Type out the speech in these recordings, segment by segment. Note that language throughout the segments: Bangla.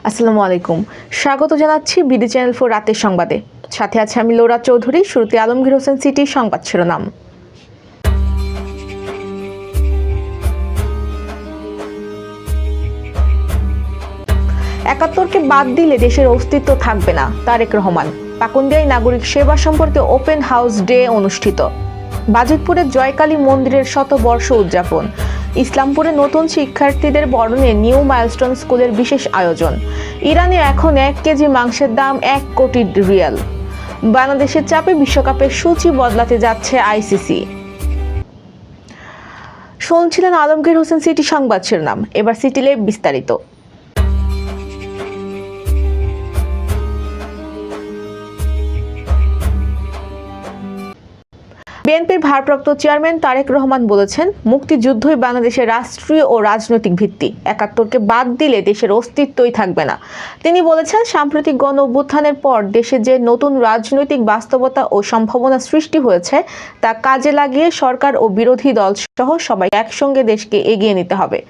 আসসালামু আলাইকুম। স্বাগত জানাচ্ছি বিডি চ্যানেল 4 রাতের সংবাদে। সাথে আছে আমি লোরা চৌধুরী। শুরুতে আলমগীর হোসেন সিটি সংবাদ শিরোনাম। একাত্তরকে বাদ দিলে দেশের অস্তিত্ব থাকবে না, তারেক রহমান। পাকুন্দিয়ায় নাগরিক সেবা সম্পর্কে ওপেন হাউস ডে অনুষ্ঠিত। বাজিতপুরে জয়কালী মন্দিরের শতবর্ষ উদযাপন। ইসলামপুরে নতুন শিক্ষার্থীদের বরণে নিউ মাইলস্টোন স্কুলের বিশেষ আয়োজন। ইরানে এখন 1 কেজি মাংসের দাম 1 কোটি রিয়াল। বাংলাদেশের চাপে বিশ্বকাপের সূচি বদলাতে যাচ্ছে আইসিসি। শুনছিলেন আলমগীর হোসেন সিটি সংবাদ শিরোনাম। এবার সিটিলে বিস্তারিত। বিএনপির ভারপ্রাপ্ত চেয়ারম্যান তারেক রহমান বলেছেন, মুক্তিযুদ্ধই বাংলাদেশের রাষ্ট্রীয় ও রাজনৈতিক ভিত্তি। একাত্তরকে বাদ দিলে দেশের অস্তিত্বই থাকবে না। তিনি বলেছেন, সাম্প্রতিক গণ অভ্যুত্থানের পর দেশে যে নতুন রাজনৈতিক বাস্তবতা ও সম্ভাবনা সৃষ্টি হয়েছে তা কাজে লাগিয়ে সরকার ও বিরোধী দল সহ সবাই একসঙ্গে দেশকে এগিয়ে নিতে হবে।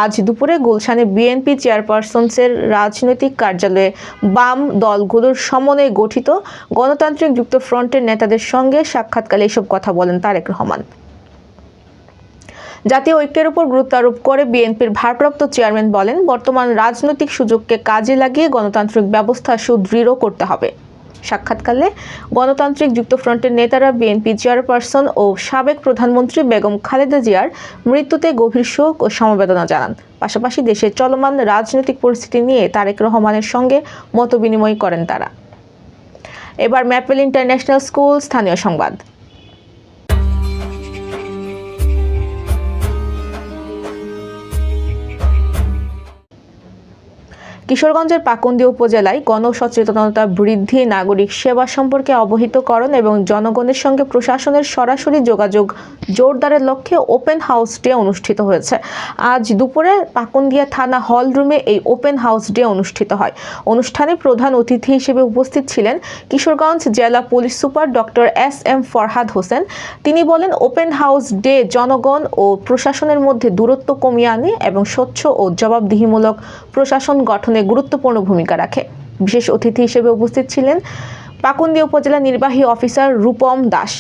আজ দুপুরে গুলশানে বিএনপি চেয়ারপারসনের রাজনৈতিক কার্যালয়ে বাম দলগুলোর সমন্বয়ে গঠিত গণতান্ত্রিক যুক্তফ্রন্টের নেতাদের সঙ্গে সাক্ষাৎকালে এসব কথা বলেন তারেক রহমান। জাতীয় ঐক্যের উপর গুরুত্ব আরোপ করে বিএনপির ভারপ্রাপ্ত চেয়ারম্যান বলেন, বর্তমান রাজনৈতিক সুযোগকে কাজে লাগিয়ে গণতান্ত্রিক ব্যবস্থা সুদৃঢ় করতে হবে। সাক্ষাৎকালে গণতান্ত্রিক যুক্তফ্রন্টের নেতারা বিএনপি চেয়ারপারসন ও সাবেক প্রধানমন্ত্রী বেগম খালেদা জিয়ার মৃত্যুতে গভীর শোক ও সমবেদনা জানান। পাশাপাশি দেশের চলমান রাজনৈতিক পরিস্থিতি নিয়ে তারেক রহমানের সঙ্গে মতবিনিময় করেন তারা। এবার ম্যাপেল ইন্টারন্যাশনাল স্কুল স্থানীয় সংবাদ। কিশোরগঞ্জের পাকুন্দিয়া উপজেলায় গণসচেতনতা বৃদ্ধি, নাগরিক সেবা সম্পর্কে অবহিতকরণ এবং জনগণের সঙ্গে প্রশাসনের সরাসরি যোগাযোগ জোরদারের লক্ষ্যে ওপেন হাউস ডে অনুষ্ঠিত হয়েছে। আজ দুপুরে পাকুন্দিয়া থানা হল রুমে এই ওপেন হাউস ডে অনুষ্ঠিত হয়। অনুষ্ঠানে প্রধান অতিথি হিসেবে উপস্থিত ছিলেন কিশোরগঞ্জ জেলা police super doctor SM. Farhad Hossain. তিনি বলেন, ওপেন হাউস ডে জনগণ ও প্রশাসনের মধ্যে দূরত্ব কমিয়ে আনে এবং স্বচ্ছ ও জবাবদিহিমূলক প্রশাসন গঠনে গুরুত্বপূর্ণ ভূমিকা রাখে। বিশেষ অতিথি হিসেবে উপস্থিত ছিলেন পাকুন্দিয়া উপজেলা নির্বাহী অফিসার রূপম দাস।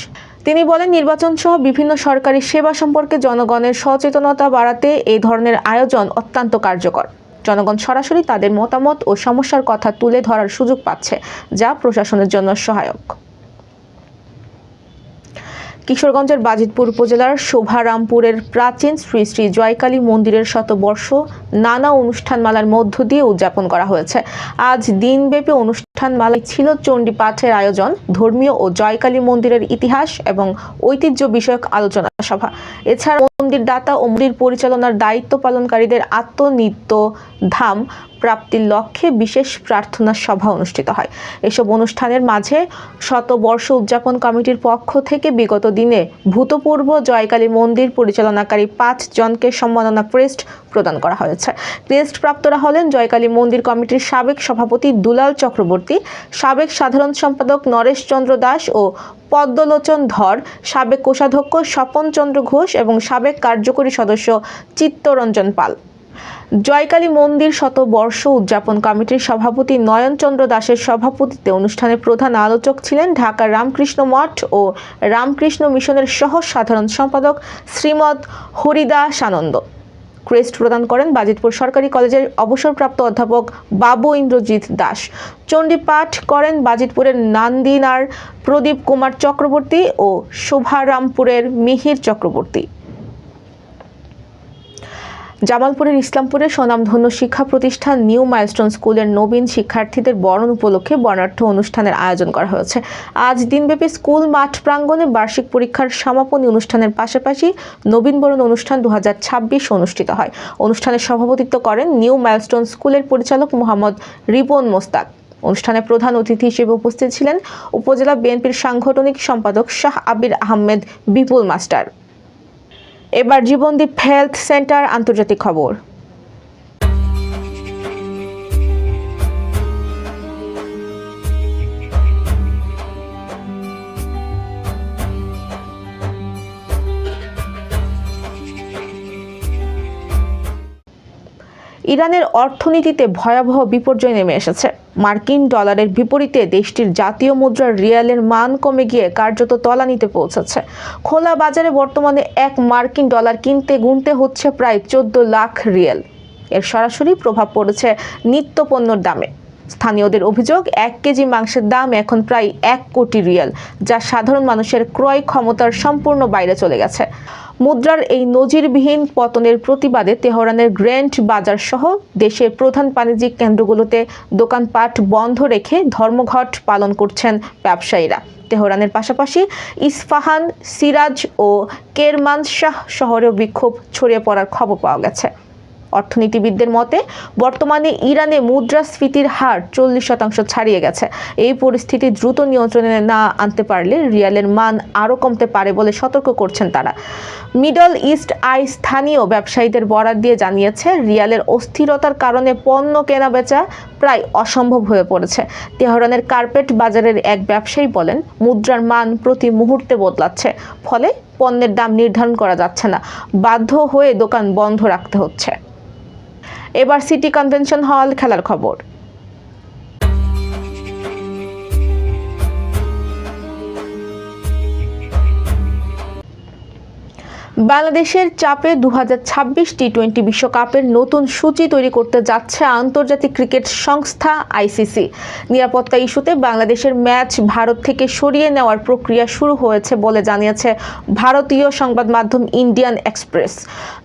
তিনি বলেন, নির্বাচন সহ বিভিন্ন সরকারি সেবা সম্পর্কে জনগণের সচেতনতা বাড়াতে এই ধরনের আয়োজন অত্যন্ত কার্যকর। জনগণ সরাসরি তাদের মতামত ও সমস্যার কথা তুলে ধরার সুযোগ পাচ্ছে, যা প্রশাসনের জন্য সহায়ক। কিশোরগঞ্জের বাজিতপুর উপজেলার শোভারামপুরের প্রাচীন শ্রী শ্রী জয়কালী মন্দিরের শতবর্ষ নানা অনুষ্ঠানমালার মধ্য দিয়ে উদযাপন করা হয়েছে। আজ দিনব্যাপী অনুষ্ঠানমালায় ছিল চণ্ডী পাঠের আয়োজন, ধর্মীয় ও জয়কালী মন্দিরের ইতিহাস এবং ঐতিহ্য বিষয়ক আলোচনা সভা। এছাড়া মন্দির দাতা ও মন্দির পরিচালনার দায়িত্ব পালনকারীদের আত্মনিত্য ধাম প্রাপ্তির লক্ষ্যে বিশেষ প্রার্থনা সভা অনুষ্ঠিত হয়। এসব অনুষ্ঠানের মাঝে শতবর্ষ উদযাপন কমিটির পক্ষ থেকে বিগত দিনে ভূতপূর্ব জয়কালী মন্দির পরিচালনাকারী 5 জনকে সম্মাননা ক্রেস্ট প্রদান করা হয়েছে। ক্রেস্ট প্রাপ্তরা হলেন জয়কালী মন্দির কমিটির সাবেক সভাপতি দুলাল চক্রবর্তী, সাবেক সাধারণ সম্পাদক নরেশ চন্দ্র দাস ও পদ্মলোচন ধর, সাবেক কোষাধ্যক্ষ স্বপন চন্দ্র ঘোষ এবং সাবেক কার্যকরী সদস্য চিত্তরঞ্জন পাল। জয়কালী মন্দির শতবর্ষ উদযাপন কমিটির সভাপতি নয়ন চন্দ্র দাসের সভাপতিত্বে অনুষ্ঠানে প্রধান আলোচক ছিলেন ঢাকার রামকৃষ্ণ মঠ ও রামকৃষ্ণ মিশনের সহ সাধারণ সম্পাদক শ্রীমৎ হরিদাস আনন্দ। ক্রেস্ট প্রদান করেন বাজিতপুর সরকারি কলেজের অবসরপ্রাপ্ত অধ্যাপক বাবু ইন্দ্রজিৎ দাস। চণ্ডী পাঠ করেন বাজিতপুরের নান্দিনার প্রদীপ কুমার চক্রবর্তী ও শোভারামপুরের মিহির চক্রবর্তী। জামালপুরের ইসলামপুরের স্বনামধন্য শিক্ষা প্রতিষ্ঠান নিউ মাইলস্টোন স্কুলের নবীন শিক্ষার্থীদের বরণ উপলক্ষে বর্ণাঢ্য অনুষ্ঠানের আয়োজন করা হয়েছে। আজ দিনব্যাপী স্কুল মাঠ প্রাঙ্গণে বার্ষিক পরীক্ষার সমাপনী অনুষ্ঠানের পাশাপাশি নবীন বরণ অনুষ্ঠান 2026 অনুষ্ঠিত হয়। অনুষ্ঠানে সভাপতিত্ব করেন নিউ মাইলস্টোন স্কুলের পরিচালক মোহাম্মদ রিপন মোস্তাক। অনুষ্ঠানে প্রধান অতিথি হিসেবে উপস্থিত ছিলেন উপজেলা বিএনপির সাংগঠনিক সম্পাদক শাহ আবির আহমেদ বিপুল মাস্টার। এবার জীবনদীপ হেলথ সেন্টার আন্তর্জাতিক খবর। ইরানের অর্থনীতিতে ভয়াবহ বিপর্যয় নেমে এসেছে। মার্কিন ডলারের বিপরীতে দেশটির জাতীয় মুদ্রার রিয়ালের মান কমে গিয়ে কার্যত তলানিতে পৌঁছেছে। খোলা বাজারে বর্তমানে 1 মার্কিন ডলার কিনতে গুনতে হচ্ছে প্রায় 14 লাখ রিয়াল। এর সরাসরি প্রভাব পড়েছে নিত্যপণ্যের দামে। স্থানীয়দের অভিযোগ, 1 কেজি মাংসের দাম এখন প্রায় 1 কোটি রিয়াল, যা সাধারণ মানুষের ক্রয় ক্ষমতার সম্পূর্ণ বাইরে চলে গেছে। মুদ্রার এই নজিরবিহীন পতনের প্রতিবাদে তেহরানের গ্র্যান্ড বাজার সহ দেশের প্রধান বাণিজ্যিক কেন্দ্রগুলোতে দোকানপাট বন্ধ রেখে ধর্মঘট পালন করছেন ব্যবসায়ীরা। তেহরানের পাশাপাশি ইস্পাহান, সিরাজ ও কেরমানশাহ শহরেও বিক্ষোভ ছড়িয়ে পড়ার খবর পাওয়া গেছে। অর্থনীতিবিদদের মতে, বর্তমানে ইরানে মুদ্রাস্ফীতির হার 40% ছাড়িয়ে গেছে। এই পরিস্থিতি দ্রুত নিয়ন্ত্রণে না আনতে পারলে রিয়ালের মান আরও কমতে পারে বলে সতর্ক করছেন তারা। মিডল ইস্ট আই স্থানীয় ব্যবসায়ীদের বরাত দিয়ে জানিয়েছে, রিয়ালের অস্থিরতার কারণে পণ্য কেনাবেচা প্রায় অসম্ভব হয়ে পড়েছে। তেহরানের কার্পেট বাজারের এক ব্যবসায়ী বলেন, মুদ্রার মান প্রতি মুহূর্তে বদলাচ্ছে, ফলে পণ্যের দাম নির্ধারণ করা যাচ্ছে না। বাধ্য হয়ে দোকান বন্ধ রাখতে হচ্ছে। এবার সিটি কনভেনশন হল খেলার খবর। বাংলাদেশের চাপে 2026 টি-20 বিশ্বকাপের নতুন সূচি তৈরি করতে যাচ্ছে আন্তর্জাতিক ক্রিকেট সংস্থা আইসিসি। নিরাপত্তা ইস্যুতে বাংলাদেশের ম্যাচ ভারত থেকে সরিয়ে নেওয়ার প্রক্রিয়া শুরু হয়েছে বলে জানিয়েছে ভারতীয় সংবাদ মাধ্যম ইন্ডিয়ান এক্সপ্রেস।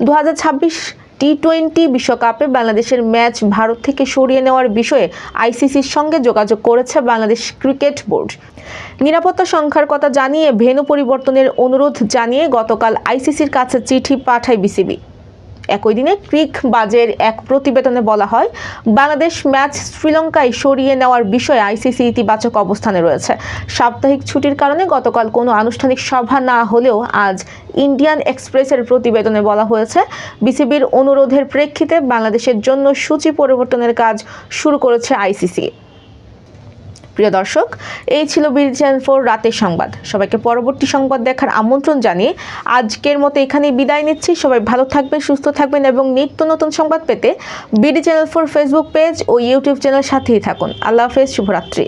2026 টি-20 বিশ্বকাপে বাংলাদেশের ম্যাচ ভারত থেকে সরিয়ে নেওয়ার বিষয়ে আইসিসির সঙ্গে যোগাযোগ করেছে বাংলাদেশ ক্রিকেট বোর্ড। নিরাপত্তা সংখ্যার কথা জানিয়ে ভেন্যু পরিবর্তনের অনুরোধ জানিয়ে গতকাল আইসিসির কাছে চিঠি পাঠায় বিসিবি। একই দিনে ক্রিক বাজের এক প্রতিবেদনে বলা হয়, বাংলাদেশ ম্যাচ শ্রীলঙ্কায় সরিয়ে নেওয়ার বিষয়ে আইসিসি ইতিবাচক অবস্থানে রয়েছে। সাপ্তাহিক ছুটির কারণে গতকাল কোনো আনুষ্ঠানিক সভা না হলেও আজ ইন্ডিয়ান এক্সপ্রেসের প্রতিবেদনে বলা হয়েছে, বিসিবির অনুরোধের প্রেক্ষিতে বাংলাদেশের জন্য সূচি পরিবর্তনের কাজ শুরু করেছে আইসিসি। প্রিয় দর্শক, এই ছিল বিডি চ্যানেল 4 রাতের সংবাদ। সবাইকে পরবর্তী সংবাদ দেখার আমন্ত্রণ জানিয়ে আজকের মতো এখানেই বিদায় নিচ্ছি। সবাই ভালো থাকবেন, সুস্থ থাকবেন এবং নিত্য নতুন সংবাদ পেতে বিডি চ্যানেল 4 ফেসবুক পেজ ও ইউটিউব চ্যানেল সাথেই থাকুন। আল্লাহ হাফেজ, শুভরাত্রি।